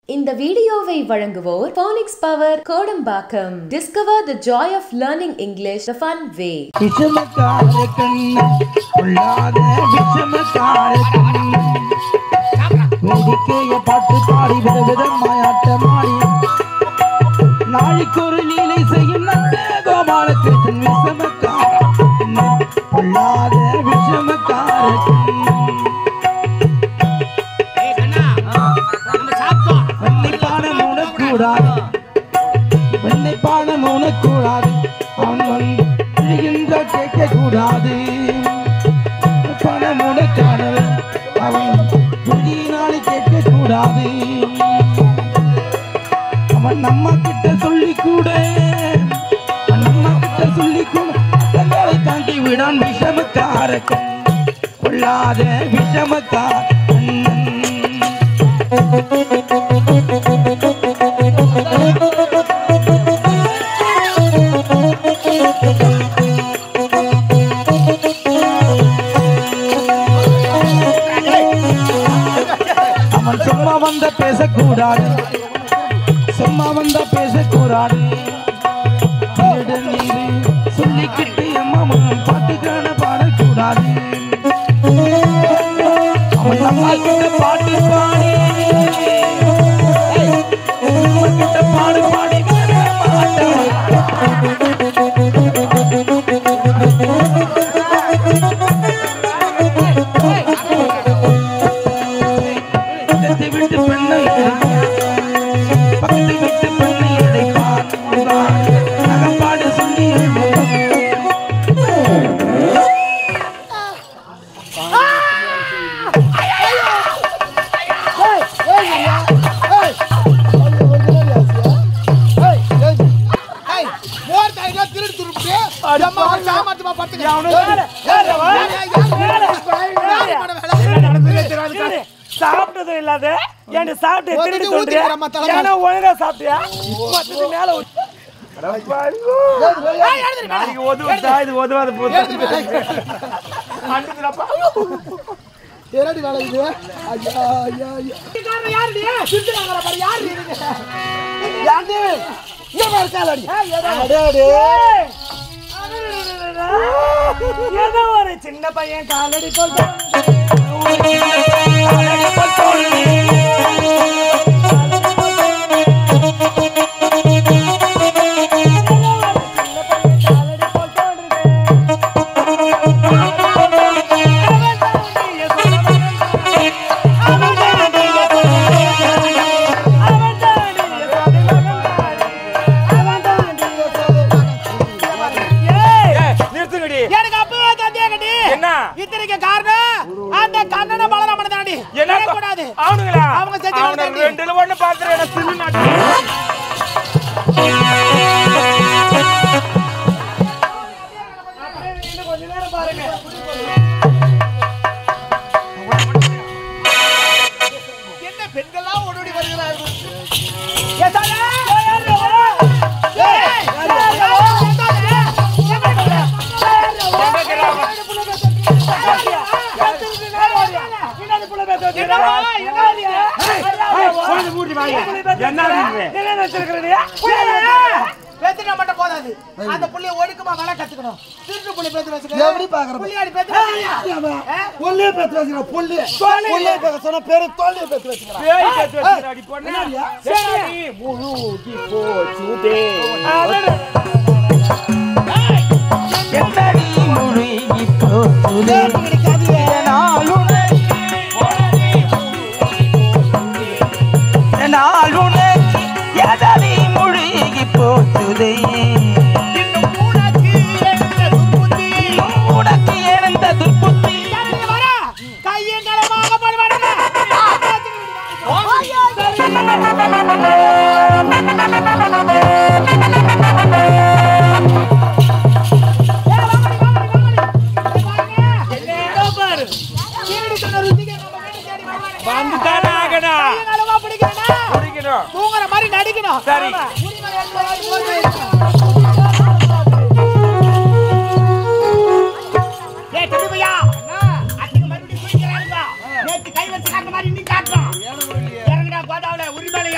இந்த வீடியோவை வழங்குவோர் Phonics Power Kodambakkam. Discover the joy of learning English the fun way. பாட்டு பாடி விதவிதமாயாட்டமாடி நாளைக்கு ஒரு லீலை செய்யும் கோபால கிருஷ்ணன் விஷமக்காரன் பொல்லாத விஷமக்காரன் வெண்ணை பானம் உனக்கூடாது அவன் வந்து கேட்க கூடாது பணம் உனக்கானவன் அவன் புதியினாலே கேட்க கூடாது அவன் நம்ம கிட்ட சொல்லி கூட தங்களை தாங்கி விடான் விஷமக்காரன் கொள்ளாத விஷமக்காரன் சும்மா வந்த பேசக்கூடாது சும்மா வந்த பேசக்கூடாது சொல்லிக்கிட்டு அம்மா பாட்டுக்கான பாடக்கூடாது அவன் நம்ம கிட்ட பாட்டு பாடி கிட்ட பாடு பாடி சாப்பிட்டது இல்லாத ஏன் சாப்பிட்டு திருடி சொல்றியா ஒழுங்கா சாப்பிட்டியா மேல இது ஒதுவாத ஏதோ ஒரு சின்ன பையன் காலடி போல் இத்தனைக்கு காரணம் அந்த கண்ணன பலராமன் தாண்டி என்ன கூடாது அவனுங்களா அவங்க செஞ்சு ரெண்டுல ஒண்ணு பாத்துறேன் சின்ன நாட்டு இன்னும் கொஞ்ச நேரம் பாருங்க என்ன பெண்களா ஓடி வருகிறார்கள் அந்த புள்ளைய ஒழுக்கமா வேலை கத்துக்கணும் திருட்டு புள்ளி பேத்து வச்சுக்க எப்படி பாக்குற புள்ளியாடி பேத்து புள்ளிய பேத்து வச்சுக்க புள்ளிய பேத்து சொன்ன பேரு தோல்லிய பேத்து வச்சுக்க பேய் பேத்து வச்சுக்க அடி பொண்ணா சரி முழுகி போச்சுதே என்னடி முழுகி போச்சுதே போச்சுதே உனக்கு எழுந்த துர்புத்தி கையங்களமாக தூங்குற மாதிரி நடிக்கணும் சரி கை வச்சு காட்டுற மாதிரி நீ காட்டுறோம் இறங்குடா கோதாவில உரிமலை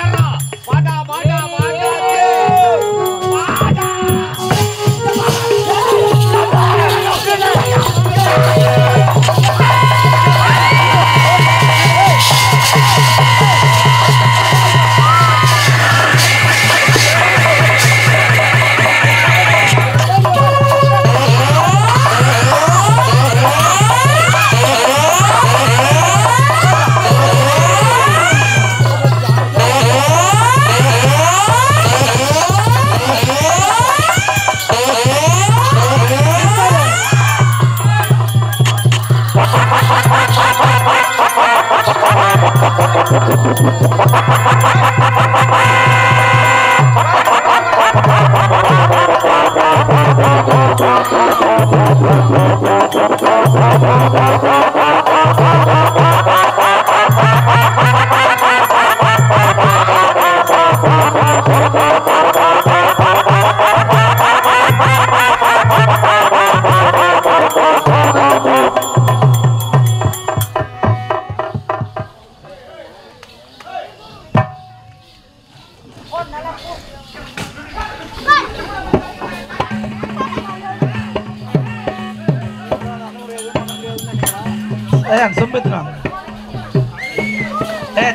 Sempitna.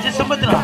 Just sempitna.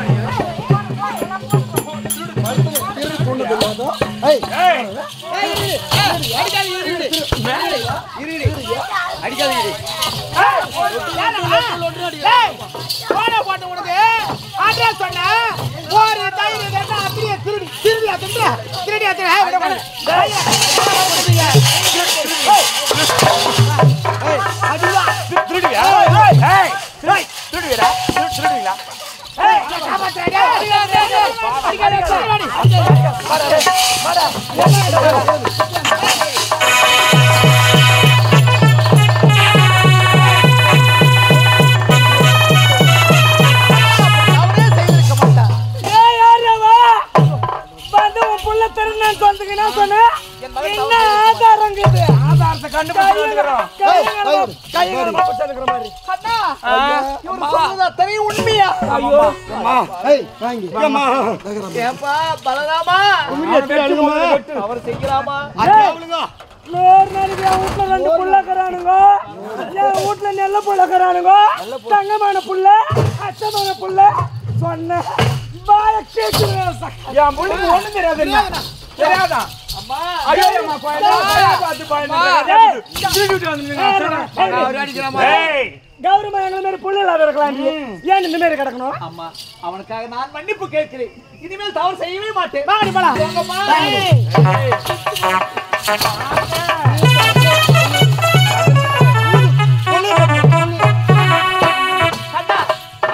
அவனுக்காக நான் மன்னிப்பு கேட்கிறேன். இனிமேல் தவறு செய்யவே மாட்டேன்.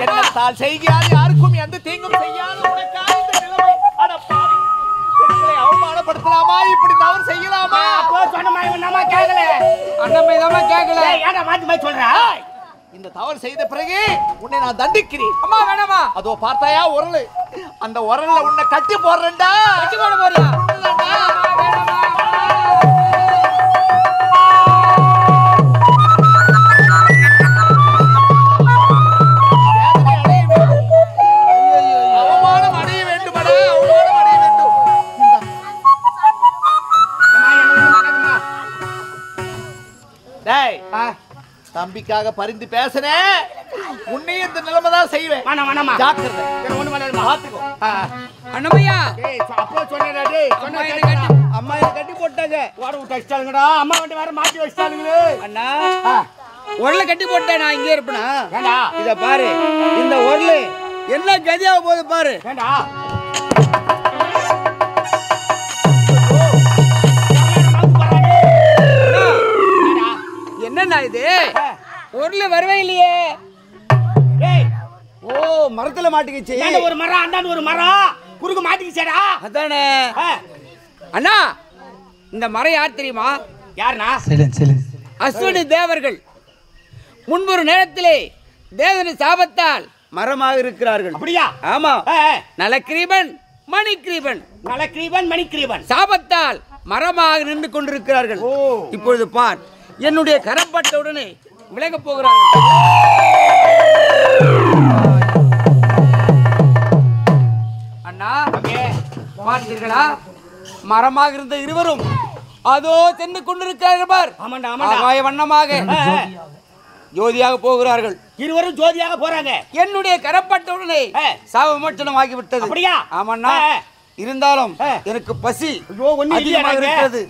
என்னத்தால் செய்கிறார் யாருக்கும் எந்த தீங்கும் செய்யாத உனக்காக இந்த நிலைமை. அட பாவி, பெண்களை அவமானப்படுத்தலாமா? இப்படி தவறு செய்யலாமா? இந்த தவறு செய்த பிறகு உன்னை நான் தண்டிக்கிறேன். அம்மா வேணாமா? அதோ பார்த்தாயா உரல், அந்த உரல்ல உன்னை கட்டி போடுறேன்டா. கட்டி போட போறியா? அவமானம் அடைய வேண்டுமடா, அவமானம் அடைய வேண்டும். டேய், தம்பிக்காக பரிந்து பேசுனேன். உன்னை இந்த நிலைமை தான் செய்வேன். ஜாக்கிரதை. பாத்துக்கோ. அண்ணமையா, அப்போ சொன்னேடா. டேய், அம்மா என்ன கட்டி போட்டாங்க. ஓட விட்டு வச்சிட்டாங்கடா. அம்மா வந்து வேற மாட்டி வச்சிட்டாங்களே. அண்ணா, உரல கட்டி போட்டேன். நான் இங்கே இருப்பேனா? வேண்டா. இத பாரு, இந்த உரல என்ன கதியாக போகுது பாரு. வேண்டா. என்னண்ணா இது? உருள வரவே இல்லையே. ஓ, மரத்துல மாட்டிக்கிச்சு. ஒரு மரம், அண்டாண்டு ஒரு மரம் குறுக்கு மாட்டிக்கிச்சேடா. அதானே. அண்ணா, இந்த மரம் யார் தெரியுமா? யாருண்ணா? அஸ்வினி தேவர்கள். முன்பொரு நேரத்திலே தேவனி சாபத்தால் மரமாக இருக்கிறார்கள். அப்படியா? ஆமா. நலக்கிரீபன், மணிக்கிரீபன். நலக்கிரீபன், மணிக்கிரீபன் சாபத்தால் மரமாக நின்று கொண்டிருக்கிறார்கள். இப்பொழுது பார், என்னுடைய கரப்பட்ட உடனே விலக போகிறார்கள். அண்ணா, பார்த்தீர்களா? மரமாக இருந்த இருவரும் அதோ சென்று கொண்டிருக்கிறார்கள் பார். ஆகாய வண்ணமாக ஜோதியாக போகிறார்கள். இருவரும் ஜோதியாக போறாங்க. என்னுடைய கரப்பட்ட உடனே சாப விமோச்சனம் ஆகிவிட்டது. அப்படியா? ஆமாண்ணா. இருந்தாலும் எனக்கு பசி அதிகமாக இருக்கிறது.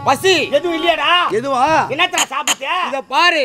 பசி எதுவும் இல்லையாடா? எதுவா? என்னத்தா சாப்பிட்ட? இத பாரு.